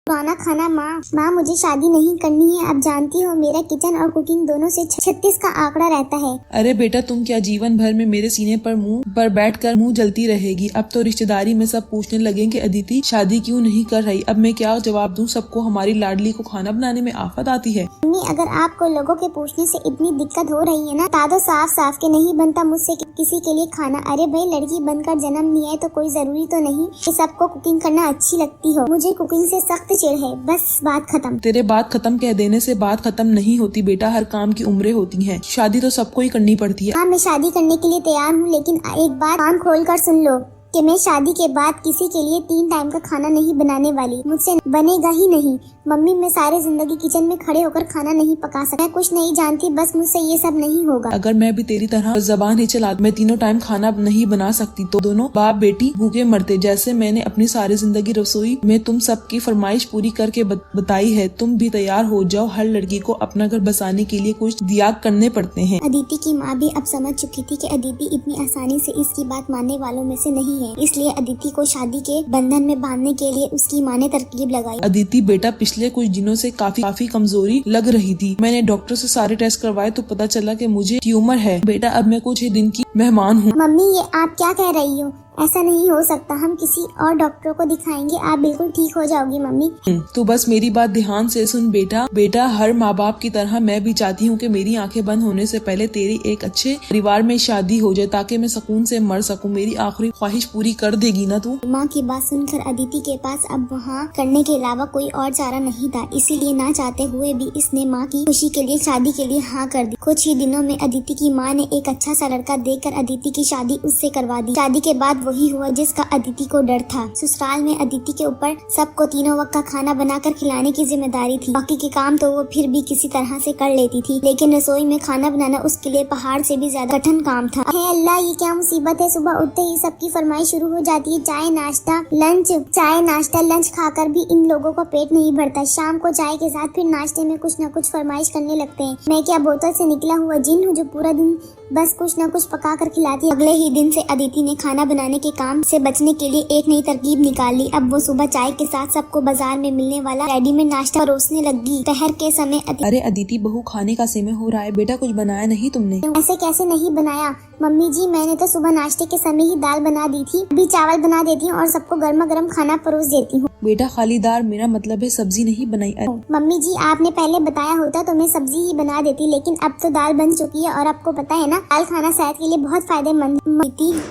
पुराना खाना। माँ मुझे शादी नहीं करनी है। अब जानती हो मेरा किचन और कुकिंग दोनों से 36 का आंकड़ा रहता है। अरे बेटा तुम क्या जीवन भर में मेरे सीने पर मुंह पर बैठकर मुंह जलती रहेगी। अब तो रिश्तेदारी में सब पूछने लगे कि अदिति शादी क्यों नहीं कर रही। अब मैं क्या जवाब दूं सबको। हमारी लाडली को खाना बनाने में आफत आती है। मम्मी अगर आपको लोगों के पूछने से इतनी दिक्कत हो रही है ना, बता दो साफ साफ के नहीं बनता मुझसे किसी के लिए खाना। अरे भाई लड़की बनकर जन्म लिया है तो कोई जरूरी तो नहीं कि सबको कुकिंग करना अच्छी लगती हो। मुझे कुकिंग से सख्त चिढ़ है। बस बात खत्म। तेरे बात खत्म कह देने से बात खत्म नहीं होती बेटा। हर काम की उम्रें होती हैं। शादी तो सबको ही करनी पड़ती है। हाँ मैं शादी करने के लिए तैयार हूँ, लेकिन एक बात कान खोल कर सुन लो कि मैं शादी के बाद किसी के लिए 3 टाइम का खाना नहीं बनाने वाली। मुझसे बनेगा ही नहीं। मम्मी मैं सारी जिंदगी किचन में खड़े होकर खाना नहीं पका सकती। मैं कुछ नहीं जानती, बस मुझसे ये सब नहीं होगा। अगर मैं भी तेरी तरह जबान ही चला मैं 3 टाइम खाना नहीं बना सकती तो दोनों बाप बेटी भूखे मरते। जैसे मैंने अपनी सारी जिंदगी रसोई में तुम सबकी फरमाइश पूरी करके बताई है, तुम भी तैयार हो जाओ। हर लड़की को अपना घर बसाने के लिए कुछ त्याग करने पड़ते हैं। अदिति की माँ भी अब समझ चुकी थी कि अदिति इतनी आसानी से इसकी बात मानने वालों में से नहीं है, इसलिए अदिति को शादी के बंधन में बांधने के लिए उसकी माँ ने तरकीब लगाई। अदिति बेटा पिछले कुछ दिनों से काफी कमजोरी लग रही थी। मैंने डॉक्टर से सारे टेस्ट करवाए तो पता चला कि मुझे ट्यूमर है। बेटा अब मैं कुछ ही दिन की मेहमान हूँ। मम्मी ये आप क्या कह रही हो? ऐसा नहीं हो सकता। हम किसी और डॉक्टर को दिखाएंगे, आप बिल्कुल ठीक हो जाओगी मम्मी। तो बस मेरी बात ध्यान से सुन बेटा हर माँ बाप की तरह मैं भी चाहती हूँ कि मेरी आंखें बंद होने से पहले तेरी एक अच्छे परिवार में शादी हो जाए ताकि मैं सुकून से मर सकूँ। मेरी आखिरी ख्वाहिश पूरी कर देगी ना तू? माँ की बात सुनकर अदिति के पास अब वहाँ करने के अलावा कोई और चारा नहीं था, इसीलिए ना चाहते हुए भी इसने माँ की खुशी के लिए शादी के लिए हाँ कर दी। कुछ ही दिनों में अदिति की माँ ने एक अच्छा सा लड़का देखकर अदिति की शादी उससे करवा दी। शादी के बाद वही हुआ जिसका अदिति को डर था। ससुराल में अदिति के ऊपर सबको 3 वक्त का खाना बनाकर खिलाने की जिम्मेदारी थी। बाकी के काम तो वो फिर भी किसी तरह से कर लेती थी, लेकिन रसोई में खाना बनाना उसके लिए पहाड़ से भी ज्यादा कठिन काम था। हे अल्लाह ये क्या मुसीबत है। सुबह उठते ही सबकी फरमाइश शुरू हो जाती है, चाय नाश्ता लंच खाकर भी इन लोगों को पेट नहीं भरता। शाम को चाय के साथ फिर नाश्ते में कुछ न कुछ फरमाइश करने लगते हैं। मैं क्या बोतल से निकला हुआ जिन हूँ जो पूरा दिन बस कुछ न कुछ पका कर खिलाती। अगले ही दिन से अदिति ने खाना बनाने के काम से बचने के लिए एक नई तरकीब निकाल ली। अब वो सुबह चाय के साथ सबको बाजार में मिलने वाला रेडीमेड नाश्ता परोसने लगी। दोपहर के समय अरे अदिति बहू खाने का समय हो रहा है, बेटा कुछ बनाया नहीं तुमने? ऐसे कैसे नहीं बनाया मम्मी जी, मैंने तो सुबह नाश्ते के समय ही दाल बना दी थी। अभी चावल बना देती हूँ और सबको गर्मा गर्म खाना परोस देती हूँ। बेटा खाली दाल, मेरा मतलब है सब्जी नहीं बनाई। मम्मी जी आपने पहले बताया होता तो मैं सब्जी ही बना देती, लेकिन अब तो दाल बन चुकी है और आपको पता है ना दाल खाना सेहत के लिए बहुत फायदेमंद।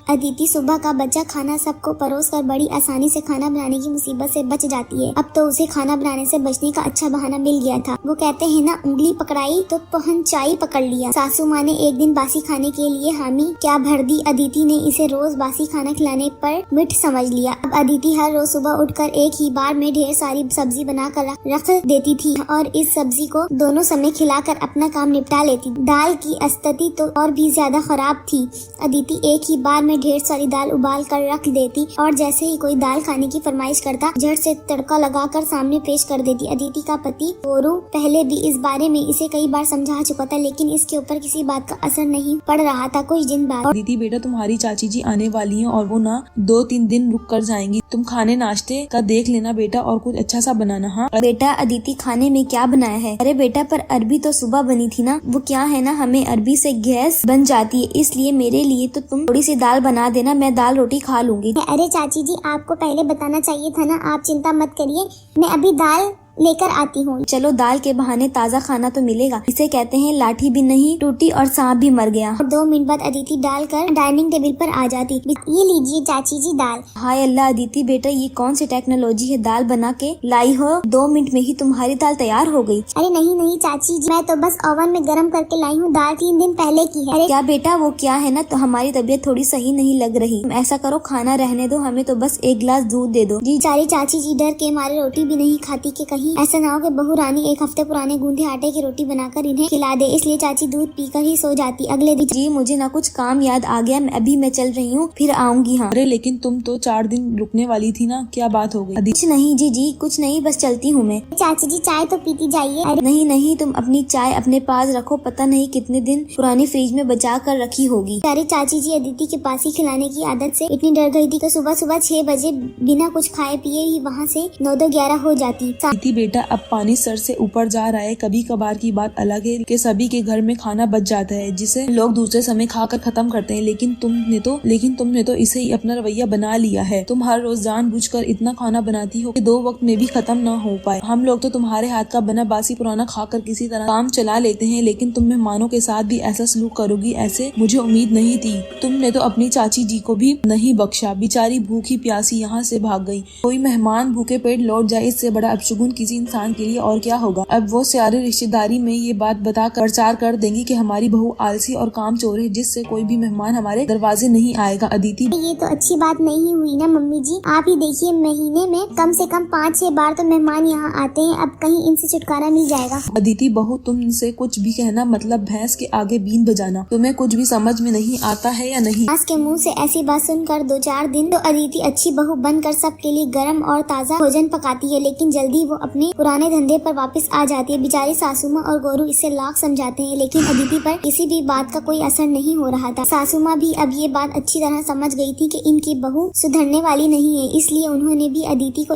अदिति सुबह का बचा खाना सबको परोस कर बड़ी आसानी से खाना बनाने की मुसीबत से बच जाती है। अब तो उसे खाना बनाने से बचने का अच्छा बहाना मिल गया था। वो कहते हैं ना उंगली पकड़ाई तो पहंचाई पकड़ लिया। सासू माँ ने एक दिन बासी खाने के लिए हामी क्या भर दी। अदिति ने इसे रोज बासी खाना खिलाने पर मिठ समझ लिया। अब अदिति हर रोज सुबह उठकर एक ही बार में ढेर सारी सब्जी बनाकर रख देती थी और इस सब्जी को दोनों समय खिलाकर अपना काम निपटा लेती। दाल की स्थिति तो और भी ज्यादा खराब थी। अदिति एक ही बार में ढेर सारी दाल उबाल कर रख देती और जैसे ही कोई दाल खाने की फरमाइश करता झट से तड़का लगाकर सामने पेश कर देती। अदिति का पति गोरू पहले भी इस बारे में इसे कई बार समझा चुका था, लेकिन इसके ऊपर किसी बात का असर नहीं पड़ रहा था। कुछ दिन बाद दीदी बेटा तुम्हारी चाची जी आने वाली हैं और वो ना 2-3 दिन रुक कर जाएंगी। तुम खाने नाश्ते का देख लेना बेटा और कुछ अच्छा सा बनाना। हाँ बेटा अदिति खाने में क्या बनाया है? अरे बेटा पर अरबी तो सुबह बनी थी ना। वो क्या है ना हमें अरबी से गैस बन जाती है, इसलिए मेरे लिए तो तुम थोड़ी सी दाल बना देना, मैं दाल रोटी खा लूंगी। अरे चाची जी आपको पहले बताना चाहिए था ना। आप चिंता मत करिए, मैं अभी दाल लेकर आती हूँ। चलो दाल के बहाने ताज़ा खाना तो मिलेगा। इसे कहते हैं लाठी भी नहीं टूटी और सांप भी मर गया। 2 मिनट बाद अदिति दाल कर डाइनिंग टेबल पर आ जाती। ये लीजिए चाची जी दाल। हाय अल्लाह अदिति बेटा ये कौन सी टेक्नोलॉजी है, दाल बना के लाई हो 2 मिनट में ही तुम्हारी दाल तैयार हो गई। अरे नहीं चाची जी, मैं तो बस ओवन में गर्म करके लाई हूँ। दाल 3 दिन पहले की है। अरे क्या बेटा वो क्या है ना, तो हमारी तबीयत थोड़ी सही नहीं लग रही। ऐसा करो खाना रहने दो, हमें तो बस 1 गिलास दूध दे दो। जी सारी चाची जी डर के मारे रोटी भी नहीं खाती कि कहीं कहीं ऐसा ना हो कि बहू रानी एक हफ्ते पुराने गूंथे आटे की रोटी बनाकर इन्हें खिला दे, इसलिए चाची दूध पीकर ही सो जाती। अगले दिन जी मुझे ना कुछ काम याद आ गया, अभी मैं चल रही हूँ, फिर आऊंगी। हाँ अरे लेकिन तुम तो 4 दिन रुकने वाली थी ना, क्या बात हो गई? कुछ नहीं जी कुछ नहीं, बस चलती हूँ मैं। चाची जी चाय तो पीती जाइए। अरे नहीं तुम अपनी चाय अपने पास रखो, पता नहीं कितने दिन पुरानी फ्रिज में बचा कर रखी होगी। अरे चाची जी अदिति के पास ही खिलाने की आदत से इतनी डर गई थी कि सुबह 6 बजे बिना कुछ खाए पिए ही वहाँ से 9-11 हो जाती। अदिति बेटा अब पानी सर से ऊपर जा रहा है, कभी कभार की बात अलग है कि सभी के घर में खाना बच जाता है जिसे लोग दूसरे समय खाकर खत्म करते हैं, लेकिन तुमने तो इसे ही अपना रवैया बना लिया है। तुम हर रोज जानबूझकर इतना खाना बनाती हो कि 2 वक्त में भी खत्म ना हो पाए। हम लोग तो तुम्हारे हाथ का बना बासी पुराना खाकर किसी तरह काम चला लेते हैं, लेकिन तुम मेहमानों के साथ भी ऐसा सलूक करोगी, ऐसे मुझे उम्मीद नहीं थी। तुमने तो अपनी चाची जी को भी नहीं बख्शा, बेचारी भूखी प्यासी यहाँ से भाग गई। कोई मेहमान भूखे पेट लौट जाए, इससे बड़ा अपशगुन किसी इंसान के लिए और क्या होगा। अब वो सारे रिश्तेदारी में ये बात बता कर प्रचार कर देंगी कि हमारी बहू आलसी और कामचोर है, जिससे कोई भी मेहमान हमारे दरवाजे नहीं आएगा। अदिति ये तो अच्छी बात नहीं हुई ना मम्मी जी, आप ही देखिए महीने में कम से कम 5-6 बार तो मेहमान यहाँ आते हैं, अब कहीं इनसे छुटकारा मिल जाएगा। अदिति बहू तुमसे कुछ भी कहना मतलब भैंस के आगे बीन बजाना। तुम्हें कुछ भी समझ में नहीं आता है या नहीं? सास के मुंह से ऐसी बात सुनकर 2-4 दिन तो अदिति अच्छी बहू बनकर सबके लिए गर्म और ताज़ा भोजन पकाती है, लेकिन जल्दी वो अपने पुराने धंधे पर वापस आ जाती है। बेचारी सासू माँ और गोरू इससे लाख समझाते हैं, लेकिन अदिति पर किसी भी बात का कोई असर नहीं हो रहा था। सासू माँ भी अब ये बात अच्छी तरह समझ गई थी कि इनकी बहू सुधरने वाली नहीं है, इसलिए उन्होंने भी अदिति को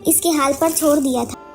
इसके हाल पर छोड़ दिया था।